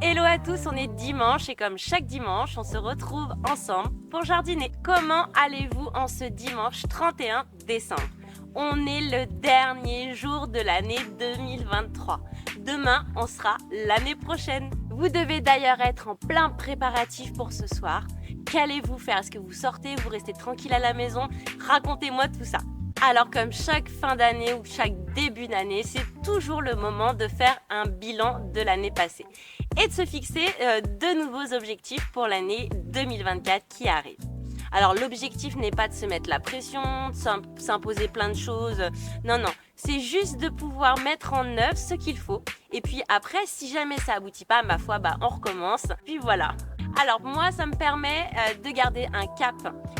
Hello à tous, on est dimanche et comme chaque dimanche, on se retrouve ensemble pour jardiner. Comment allez-vous en ce dimanche 31 décembre? On est le dernier jour de l'année 2023. Demain, on sera l'année prochaine. Vous devez d'ailleurs être en plein préparatif pour ce soir. Qu'allez-vous faire? Est-ce que vous sortez, vous restez tranquille à la maison? Racontez-moi tout ça. Alors comme chaque fin d'année ou chaque début d'année, c'est toujours le moment de faire un bilan de l'année passée et de se fixer de nouveaux objectifs pour l'année 2024 qui arrive. Alors l'objectif n'est pas de se mettre la pression, de s'imposer plein de choses, non, c'est juste de pouvoir mettre en œuvre ce qu'il faut et puis après, si jamais ça aboutit pas, ma foi, on recommence, puis voilà. Alors moi, ça me permet de garder un cap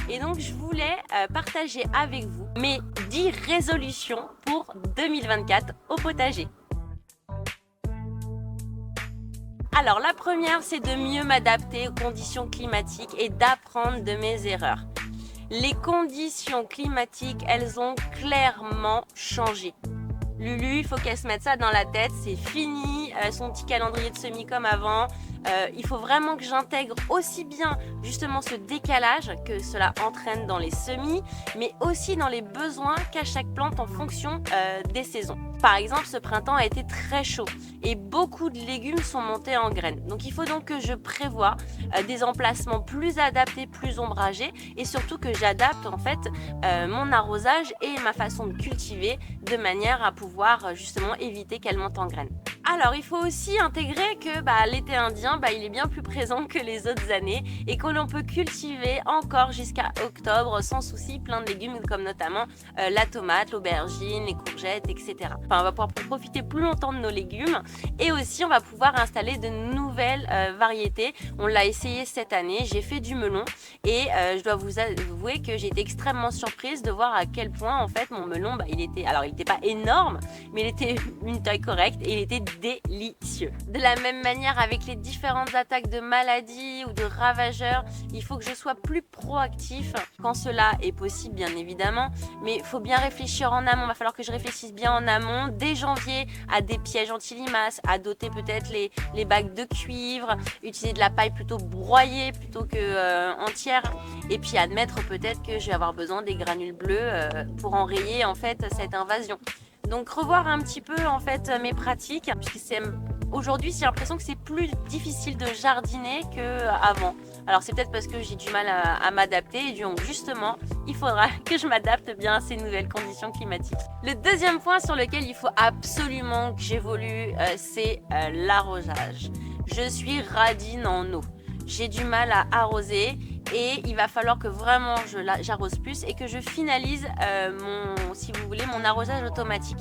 et donc je voulais partager avec vous mes 10 résolutions pour 2024 au potager. Alors la première, c'est de mieux m'adapter aux conditions climatiques et d'apprendre de mes erreurs. Les conditions climatiques, elles ont clairement changé. Lulu, il faut qu'elle se mette ça dans la tête, c'est fini, son petit calendrier de semis comme avant. Il faut vraiment que j'intègre aussi bien justement ce décalage que cela entraîne dans les semis, mais aussi dans les besoins qu'a chaque plante en fonction des saisons. Par exemple, ce printemps a été très chaud et beaucoup de légumes sont montés en graines. Donc il faut donc que je prévoie des emplacements plus adaptés, plus ombragés et surtout que j'adapte en fait mon arrosage et ma façon de cultiver de manière à pouvoir justement éviter qu'elle monte en graines. Alors, il faut aussi intégrer que l'été indien, il est bien plus présent que les autres années et que l'on peut cultiver encore jusqu'à octobre sans souci plein de légumes comme notamment la tomate, l'aubergine, les courgettes, etc. Enfin, on va pouvoir profiter plus longtemps de nos légumes et aussi on va pouvoir installer de nouvelles variétés. On l'a essayé cette année, j'ai fait du melon et je dois vous avouer que j'ai été extrêmement surprise de voir à quel point en fait mon melon, il était pas énorme, mais il était une taille correcte et il était délicieux. De la même manière, avec les différentes attaques de maladies ou de ravageurs, il faut que je sois plus proactif quand cela est possible, bien évidemment, mais il faut bien réfléchir en amont. Il va falloir que je réfléchisse bien en amont, dès janvier, à des pièges anti-limaces, à doter peut-être les bacs de cuivre, utiliser de la paille plutôt broyée plutôt que entière, et puis admettre peut-être que je vais avoir besoin des granules bleus pour enrayer en fait cette invasion. Donc revoir un petit peu en fait mes pratiques, puisque aujourd'hui j'ai l'impression que c'est plus difficile de jardiner qu'avant. Alors c'est peut-être parce que j'ai du mal à m'adapter et donc justement il faudra que je m'adapte bien à ces nouvelles conditions climatiques. Le deuxième point sur lequel il faut absolument que j'évolue, c'est l'arrosage. Je suis radine en eau. J'ai du mal à arroser et il va falloir que vraiment j'arrose plus et que je finalise mon arrosage automatique.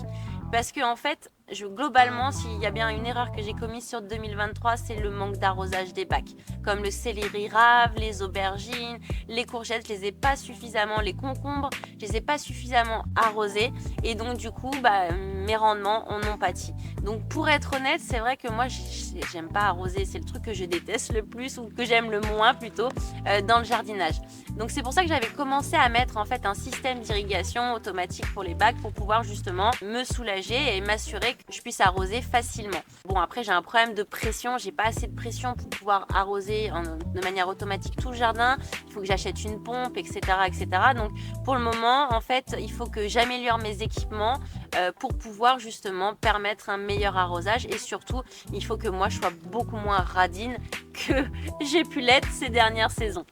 Parce que en fait, globalement, s'il y a bien une erreur que j'ai commise sur 2023, c'est le manque d'arrosage des bacs. Comme le céleri rave, les aubergines, les courgettes, je les ai pas suffisamment, les concombres, je les ai pas suffisamment arrosés. Et donc du coup, mes rendements en ont pâti. Donc pour être honnête, c'est vrai que moi, j'aime pas arroser. C'est le truc que je déteste le plus ou que j'aime le moins plutôt dans le jardinage. Donc c'est pour ça que j'avais commencé à mettre en fait un système d'irrigation automatique pour les bacs pour pouvoir justement me soulager et m'assurer que je puisse arroser facilement. Bon, après j'ai un problème de pression, j'ai pas assez de pression pour pouvoir arroser de manière automatique tout le jardin. Il faut que j'achète une pompe, etc., etc. Donc pour le moment, en fait, il faut que j'améliore mes équipements pour pouvoir justement permettre un meilleur arrosage et surtout, il faut que moi je sois beaucoup moins radine que j'ai pu l'être ces dernières saisons.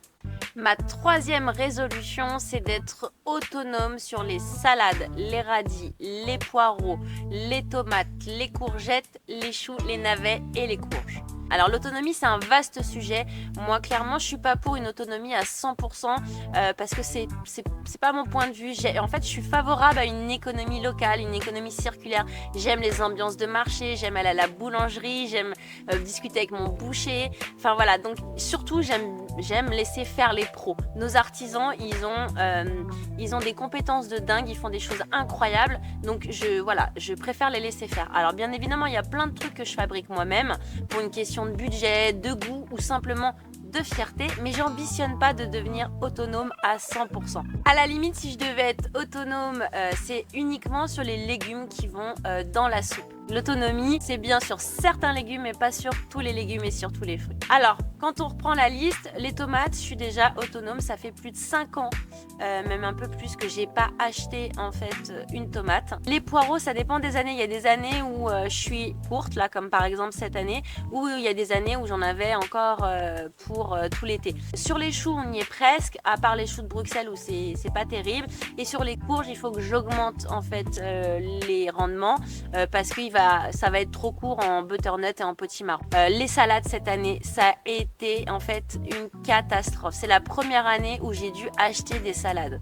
Ma troisième résolution, c'est d'être autonome sur les salades, les radis, les poireaux, les tomates, les courgettes, les choux, les navets et les courges. Alors l'autonomie, c'est un vaste sujet. Moi, clairement, je suis pas pour une autonomie à 100% parce que c'est pas mon point de vue. En fait, je suis favorable à une économie locale, une économie circulaire. J'aime les ambiances de marché, j'aime aller à la boulangerie, j'aime discuter avec mon boucher. Enfin voilà, donc surtout, j'aime laisser faire les pros. Nos artisans, ils ont des compétences de dingue, ils font des choses incroyables. Donc je préfère les laisser faire. Alors bien évidemment, il y a plein de trucs que je fabrique moi-même pour une question de budget, de goût ou simplement de fierté, mais j'ambitionne pas de devenir autonome à 100%. À la limite, si je devais être autonome, c'est uniquement sur les légumes qui vont dans la soupe. L'autonomie, c'est bien sur certains légumes, mais pas sur tous les légumes et sur tous les fruits. Alors, quand on reprend la liste, les tomates, je suis déjà autonome. Ça fait plus de 5 ans, même un peu plus, que j'ai pas acheté en fait une tomate. Les poireaux, ça dépend des années. Il y a des années où je suis courte, là, comme par exemple cette année, ou il y a des années où j'en avais encore pour tout l'été. Sur les choux, on y est presque, à part les choux de Bruxelles où c'est pas terrible. Et sur les courges, il faut que j'augmente en fait les rendements parce que ça va être trop court en butternut et en potimarron. Les salades cette année, ça a été en fait une catastrophe. C'est la première année où j'ai dû acheter des salades.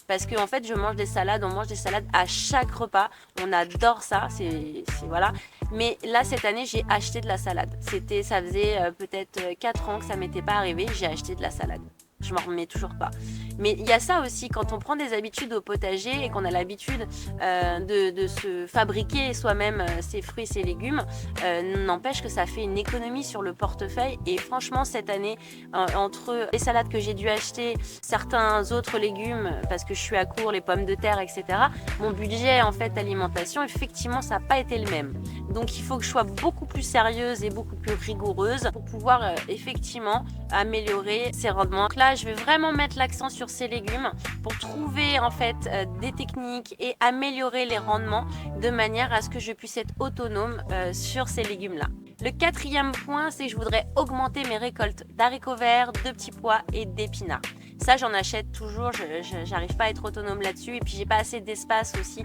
Parce que en fait, on mange des salades à chaque repas. On adore ça, voilà. Mais là, cette année, j'ai acheté de la salade. Ça faisait peut-être 4 ans que ça m'était pas arrivé. J'ai acheté de la salade. Je m'en remets toujours pas. Mais il y a ça aussi, quand on prend des habitudes au potager et qu'on a l'habitude de se fabriquer soi-même ses fruits, ses légumes, n'empêche que ça fait une économie sur le portefeuille. Et franchement, cette année, entre les salades que j'ai dû acheter, certains autres légumes, parce que je suis à court, les pommes de terre, etc., mon budget en fait alimentation, effectivement, ça n'a pas été le même. Donc il faut que je sois beaucoup plus sérieuse et beaucoup plus rigoureuse pour pouvoir effectivement améliorer ces rendements. Donc là, je vais vraiment mettre l'accent sur ces légumes pour trouver en fait des techniques et améliorer les rendements de manière à ce que je puisse être autonome sur ces légumes-là. Le 4e point, c'est que je voudrais augmenter mes récoltes d'haricots verts, de petits pois et d'épinards. Ça, j'en achète toujours, je n'arrive pas à être autonome là-dessus et puis j'ai pas assez d'espace aussi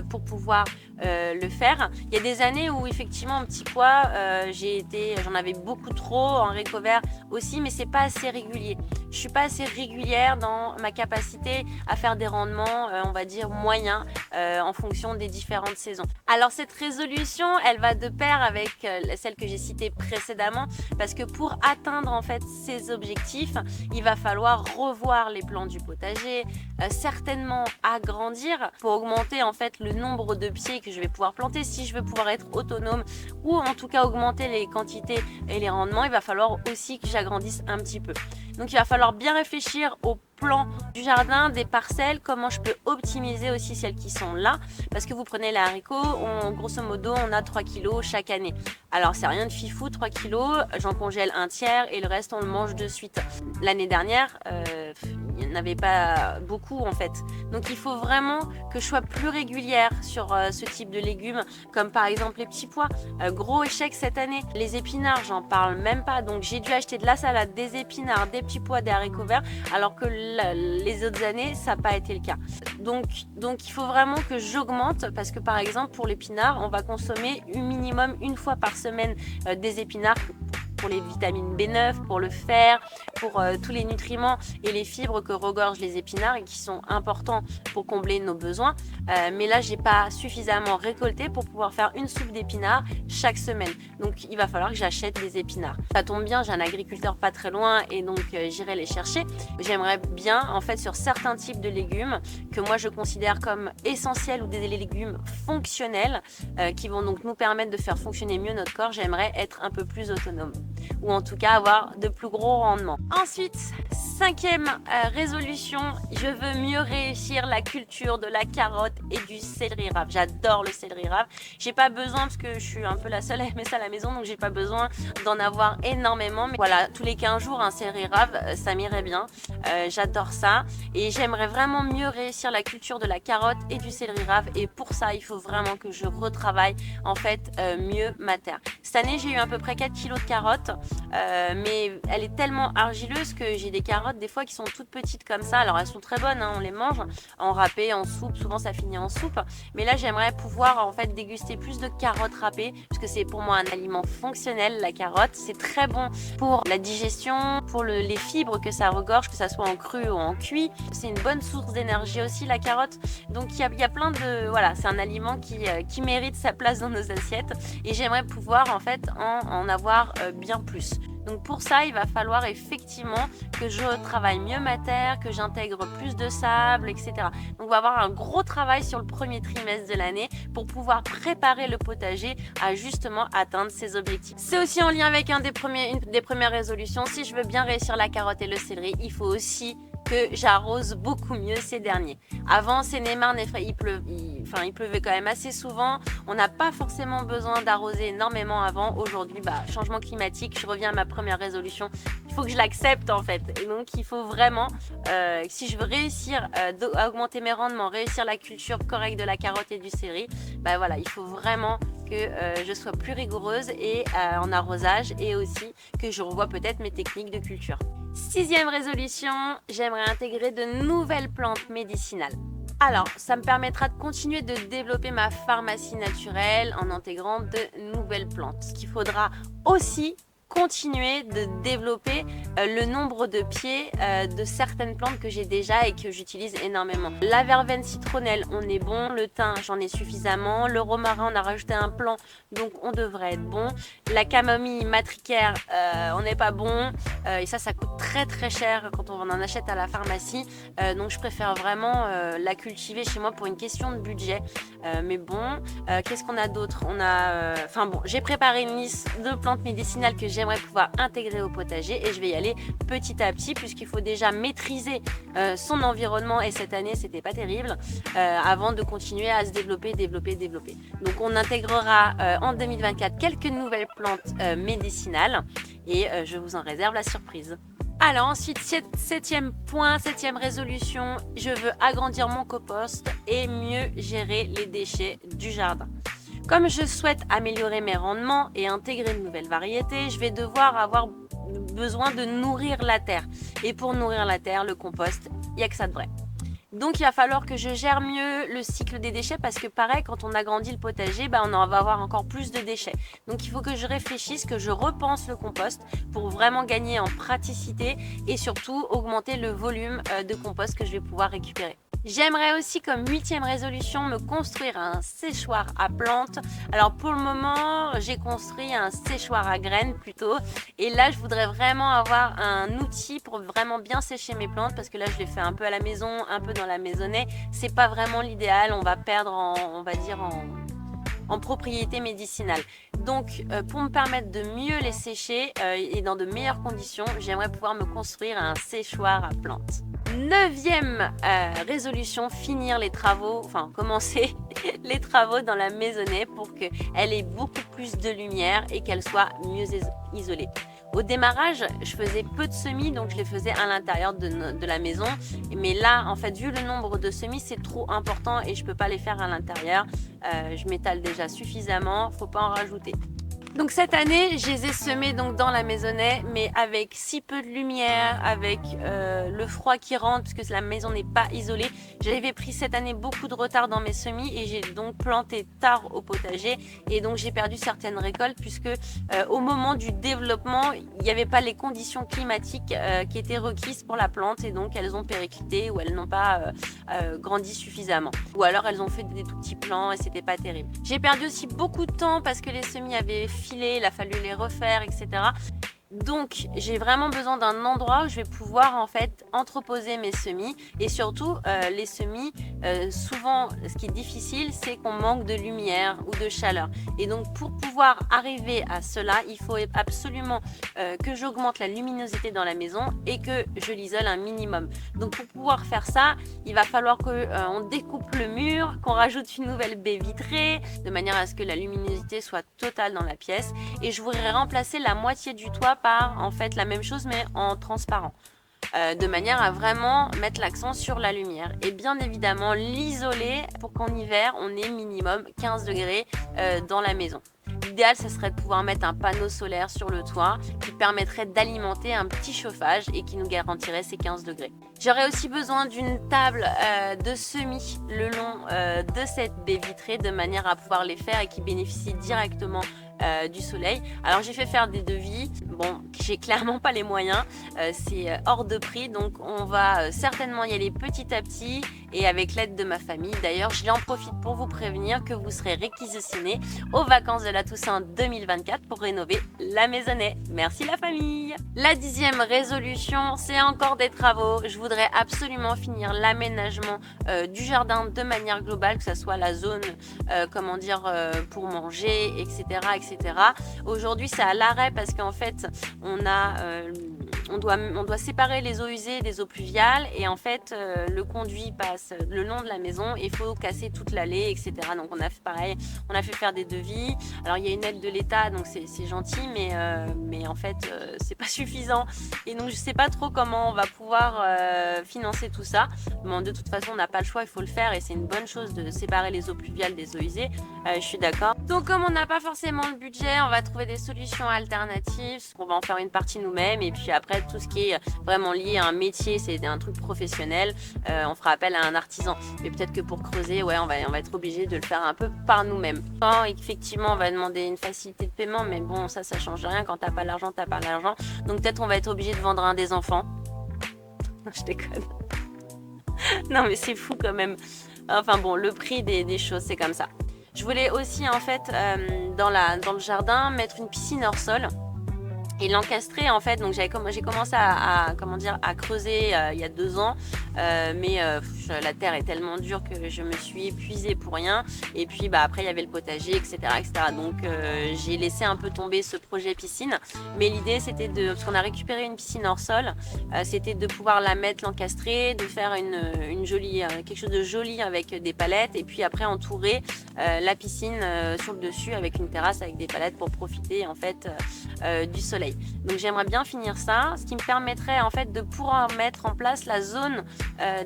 pour pouvoir le faire. Il y a des années où effectivement en petits pois, j'en avais beaucoup trop, en haricots verts aussi, mais c'est pas assez régulier. Je suis pas assez régulière dans ma capacité à faire des rendements, on va dire moyens, en fonction des différentes saisons. Alors cette résolution, elle va de pair avec celle que j'ai citée précédemment, parce que pour atteindre en fait ces objectifs, il va falloir revoir les plans du potager, certainement agrandir pour augmenter en fait le nombre de pieds que je vais pouvoir planter. Si je veux pouvoir être autonome ou en tout cas augmenter les quantités et les rendements, il va falloir aussi que j'agrandisse un petit peu. Donc il va falloir bien réfléchir au plan du jardin, des parcelles, comment je peux optimiser aussi celles qui sont là, parce que vous prenez les haricots, grosso modo on a 3 kilos chaque année. Alors c'est rien de fifou, 3 kilos, j'en congèle un tiers et le reste on le mange de suite. L'année dernière, il n'y en avait pas beaucoup en fait. Donc il faut vraiment que je sois plus régulière sur ce type de légumes, comme par exemple les petits pois. Gros échec cette année. Les épinards, j'en parle même pas. Donc j'ai dû acheter de la salade, des épinards, des petits pois, des haricots verts, alors que les autres années, ça n'a pas été le cas. Donc il faut vraiment que j'augmente, parce que par exemple pour l'épinard, on va consommer minimum une fois par semaine des épinards pour les vitamines B9, pour le fer, pour tous les nutriments et les fibres que regorgent les épinards et qui sont importants pour combler nos besoins. Mais là, j'ai pas suffisamment récolté pour pouvoir faire une soupe d'épinards chaque semaine. Donc, il va falloir que j'achète des épinards. Ça tombe bien, j'ai un agriculteur pas très loin et donc j'irai les chercher. J'aimerais bien, en fait, sur certains types de légumes que moi je considère comme essentiels ou des légumes fonctionnels qui vont donc nous permettre de faire fonctionner mieux notre corps, j'aimerais être un peu plus autonome. Ou en tout cas avoir de plus gros rendements. Ensuite, 5e résolution, je veux mieux réussir la culture de la carotte et du céleri rave. J'adore le céleri rave. J'ai pas besoin, parce que je suis un peu la seule à aimer ça à la maison, donc j'ai pas besoin d'en avoir énormément. Mais voilà, tous les 15 jours, un céleri rave, ça m'irait bien. J'adore ça. Et j'aimerais vraiment mieux réussir la culture de la carotte et du céleri rave. Et pour ça, il faut vraiment que je retravaille en fait mieux ma terre. Cette année, j'ai eu à peu près 4 kilos de carottes. Mais elle est tellement argileuse que j'ai des carottes des fois qui sont toutes petites comme ça. Alors elles sont très bonnes, hein, on les mange en râpé, en soupe, souvent ça finit en soupe. Mais là j'aimerais pouvoir en fait déguster plus de carottes râpées, parce que c'est pour moi un aliment fonctionnel, la carotte. C'est très bon pour la digestion, pour les fibres que ça regorge, que ça soit en cru ou en cuit. C'est une bonne source d'énergie aussi, la carotte. Donc il y a plein de... Voilà, c'est un aliment qui mérite sa place dans nos assiettes. Et j'aimerais pouvoir en fait en avoir bien plus. Donc pour ça, il va falloir effectivement que je travaille mieux ma terre, que j'intègre plus de sable, etc. Donc on va avoir un gros travail sur le premier trimestre de l'année pour pouvoir préparer le potager à justement atteindre ses objectifs. C'est aussi en lien avec une des premières résolutions. Si je veux bien réussir la carotte et le céleri, il faut aussi que j'arrose beaucoup mieux ces derniers. Avant, Seine-et-Marne, il pleuvait quand même assez souvent. On n'a pas forcément besoin d'arroser énormément avant. Aujourd'hui, changement climatique, je reviens à ma première résolution. Il faut que je l'accepte en fait. Et donc, il faut vraiment, si je veux réussir à augmenter mes rendements, réussir la culture correcte de la carotte et du céleri, voilà, il faut vraiment que je sois plus rigoureuse et en arrosage et aussi que je revoie peut-être mes techniques de culture. 6e résolution, j'aimerais intégrer de nouvelles plantes médicinales. Alors, ça me permettra de continuer de développer ma pharmacie naturelle en intégrant de nouvelles plantes. Ce qu'il faudra aussi continuer de développer le nombre de pieds de certaines plantes que j'ai déjà et que j'utilise énormément. La verveine citronnelle, on est bon. Le thym, j'en ai suffisamment. Le romarin, on a rajouté un plant, donc on devrait être bon. La camomille matricaire, on n'est pas bon. Et ça coûte très très cher quand on en achète à la pharmacie. Donc je préfère vraiment la cultiver chez moi pour une question de budget. Mais bon, qu'est-ce qu'on a d'autre? J'ai préparé une liste de plantes médicinales que j'aimerais pouvoir intégrer au potager et je vais y aller petit à petit puisqu'il faut déjà maîtriser son environnement et cette année c'était pas terrible avant de continuer à se développer. Donc on intégrera en 2024 quelques nouvelles plantes médicinales et je vous en réserve la surprise. Alors ensuite, septième résolution, je veux agrandir mon compost et mieux gérer les déchets du jardin. Comme je souhaite améliorer mes rendements et intégrer de nouvelles variétés, je vais devoir avoir besoin de nourrir la terre. Et pour nourrir la terre, le compost, il n'y a que ça de vrai. Donc il va falloir que je gère mieux le cycle des déchets parce que pareil, quand on agrandit le potager, on en va avoir encore plus de déchets. Donc il faut que je réfléchisse, que je repense le compost pour vraiment gagner en praticité et surtout augmenter le volume de compost que je vais pouvoir récupérer. J'aimerais aussi comme 8e résolution me construire un séchoir à plantes. Alors pour le moment, j'ai construit un séchoir à graines plutôt. Et là, je voudrais vraiment avoir un outil pour vraiment bien sécher mes plantes parce que là, je l'ai fait un peu à la maison, un peu dans la maisonnée. C'est pas vraiment l'idéal. On va perdre en propriété médicinale. Donc, pour me permettre de mieux les sécher et dans de meilleures conditions, j'aimerais pouvoir me construire un séchoir à plantes. 9e résolution, commencer les travaux dans la maisonnée pour qu'elle ait beaucoup plus de lumière et qu'elle soit mieux isolée. Au démarrage, je faisais peu de semis, donc je les faisais à l'intérieur de la maison. Mais là, en fait, vu le nombre de semis, c'est trop important et je ne peux pas les faire à l'intérieur. Je m'étale déjà suffisamment, faut pas en rajouter. Donc cette année, je les ai semés donc dans la maisonnée, mais avec si peu de lumière, avec le froid qui rentre, puisque la maison n'est pas isolée. J'avais pris cette année beaucoup de retard dans mes semis et j'ai donc planté tard au potager. Et donc j'ai perdu certaines récoltes puisque au moment du développement, il n'y avait pas les conditions climatiques qui étaient requises pour la plante et donc elles ont périclité ou elles n'ont pas grandi suffisamment. Ou alors elles ont fait des tout petits plants et c'était pas terrible. J'ai perdu aussi beaucoup de temps parce que les semis avaient filé, il a fallu les refaire, etc. Donc j'ai vraiment besoin d'un endroit où je vais pouvoir en fait entreposer mes semis et surtout les semis, souvent ce qui est difficile c'est qu'on manque de lumière ou de chaleur et donc pour pouvoir arriver à cela il faut absolument que j'augmente la luminosité dans la maison et que je l'isole un minimum. Donc pour pouvoir faire ça il va falloir qu'on découpe le mur, qu'on rajoute une nouvelle baie vitrée de manière à ce que la luminosité soit totale dans la pièce et je voudrais remplacer la moitié du toit par en fait la même chose mais en transparent de manière à vraiment mettre l'accent sur la lumière et bien évidemment l'isoler pour qu'en hiver on ait minimum 15 degrés dans la maison. L'idéal, ce serait de pouvoir mettre un panneau solaire sur le toit qui permettrait d'alimenter un petit chauffage et qui nous garantirait ces 15 degrés. J'aurais aussi besoin d'une table de semis le long de cette baie vitrée de manière à pouvoir les faire et qui bénéficient directement du soleil. Alors j'ai fait faire des devis, bon j'ai clairement pas les moyens, c'est hors de prix donc on va certainement y aller petit à petit et avec l'aide de ma famille. D'ailleurs, je en profite pour vous prévenir que vous serez réquisitionnés aux vacances de la Toussaint 2024 pour rénover la maisonnée. Merci la famille. La 10e résolution, c'est encore des travaux. Je voudrais absolument finir l'aménagement du jardin de manière globale, que ce soit la zone, pour manger, etc., etc. Aujourd'hui, c'est à l'arrêt parce qu'en fait, on doit séparer les eaux usées des eaux pluviales et en fait, le conduit passe le long de la maison et il faut casser toute l'allée, etc. Donc on a fait pareil, on a fait faire des devis. Alors il y a une aide de l'État, donc c'est gentil, mais en fait, c'est pas suffisant. Et donc je sais pas trop comment on va pouvoir financer tout ça. Bon, de toute façon, on n'a pas le choix, il faut le faire et c'est une bonne chose de séparer les eaux pluviales des eaux usées. Je suis d'accord. Donc comme on n'a pas forcément le budget, on va trouver des solutions alternatives. On va en faire une partie nous-mêmes et puis après tout ce qui est vraiment lié à un métier, c'est un truc professionnel, on fera appel à un artisan. Mais peut-être que pour creuser, ouais, on va être obligé de le faire un peu par nous-mêmes. Effectivement, on va demander une facilité de paiement, mais bon, ça change rien. Quand t'as pas l'argent, t'as pas l'argent. Donc peut-être on va être obligé de vendre un des enfants. Je déconne. Non mais c'est fou quand même. Enfin bon, le prix des choses, c'est comme ça. Je voulais aussi en fait dans le jardin mettre une piscine hors sol et l'encastrer en fait. Donc j'ai commencé à creuser il y a 2 ans, mais la terre est tellement dure que je me suis épuisée pour rien. Et puis après il y avait le potager, etc., etc. Donc j'ai laissé un peu tomber ce projet piscine. Mais l'idée c'était parce qu'on a récupéré une piscine hors sol, c'était de pouvoir l'encastrer, de faire une jolie, quelque chose de joli avec des palettes et puis après entourer la piscine sur le dessus avec une terrasse avec des palettes pour profiter en fait du soleil. Donc j'aimerais bien finir ça, ce qui me permettrait en fait de pouvoir mettre en place la zone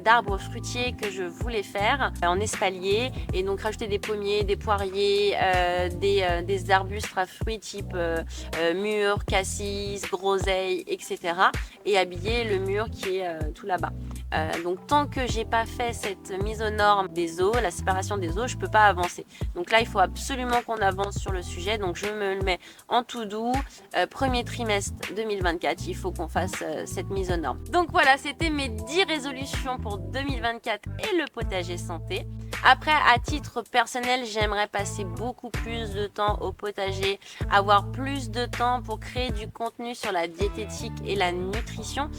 d'arbres fruitiers que je voulais faire en espalier et donc rajouter des pommiers, des poiriers, des arbustes à fruits type mûre, cassis, groseille, etc. et habiller le mur qui est tout là-bas. Donc tant que j'ai pas fait cette mise aux normes des eaux, la séparation des eaux, je peux pas avancer. Donc là il faut absolument qu'on avance sur le sujet, donc je me le mets en tout doux, premier trimestre 2024, il faut qu'on fasse cette mise aux normes. Donc voilà, c'était mes 10 résolutions pour 2024 et le potager santé. Après, à titre personnel, j'aimerais passer beaucoup plus de temps au potager, avoir plus de temps pour créer du contenu sur la diététique et la nutrition,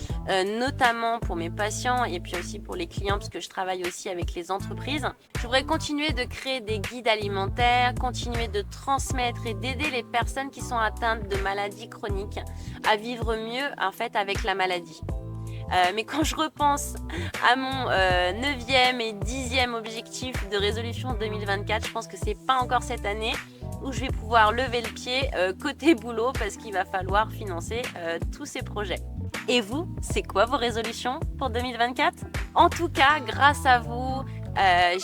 notamment pour mes patients et puis aussi pour les clients parce que je travaille aussi avec les entreprises. Je voudrais continuer de créer des guides alimentaires, continuer de transmettre et d'aider les personnes qui sont atteintes de maladies chroniques à vivre mieux en fait avec la maladie. Mais quand je repense à mon 9e et 10e objectif de résolution 2024, je pense que c'est pas encore cette année où je vais pouvoir lever le pied côté boulot parce qu'il va falloir financer tous ces projets. Et vous, c'est quoi vos résolutions pour 2024 ? En tout cas, grâce à vous,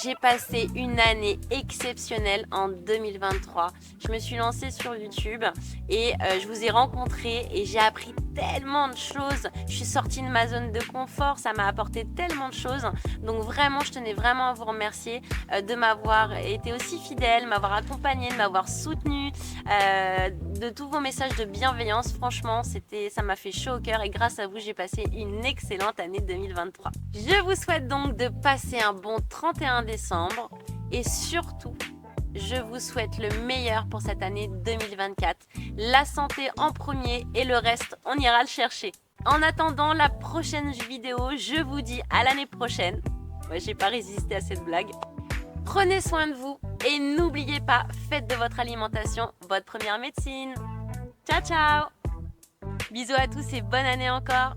j'ai passé une année exceptionnelle en 2023. Je me suis lancée sur YouTube et je vous ai rencontrés et j'ai appris tellement de choses. Je suis sortie de ma zone de confort, ça m'a apporté tellement de choses. Donc vraiment, je tenais vraiment à vous remercier de m'avoir été aussi fidèle, m'avoir accompagnée, de m'avoir soutenue, de tous vos messages de bienveillance. Franchement, ça m'a fait chaud au cœur et grâce à vous, j'ai passé une excellente année 2023. Je vous souhaite donc de passer un bon 31 décembre et surtout, je vous souhaite le meilleur pour cette année 2024. La santé en premier et le reste, on ira le chercher. En attendant la prochaine vidéo, je vous dis à l'année prochaine. Ouais, j'ai pas résisté à cette blague. Prenez soin de vous et n'oubliez pas, faites de votre alimentation votre première médecine. Ciao, ciao! Bisous à tous et bonne année encore!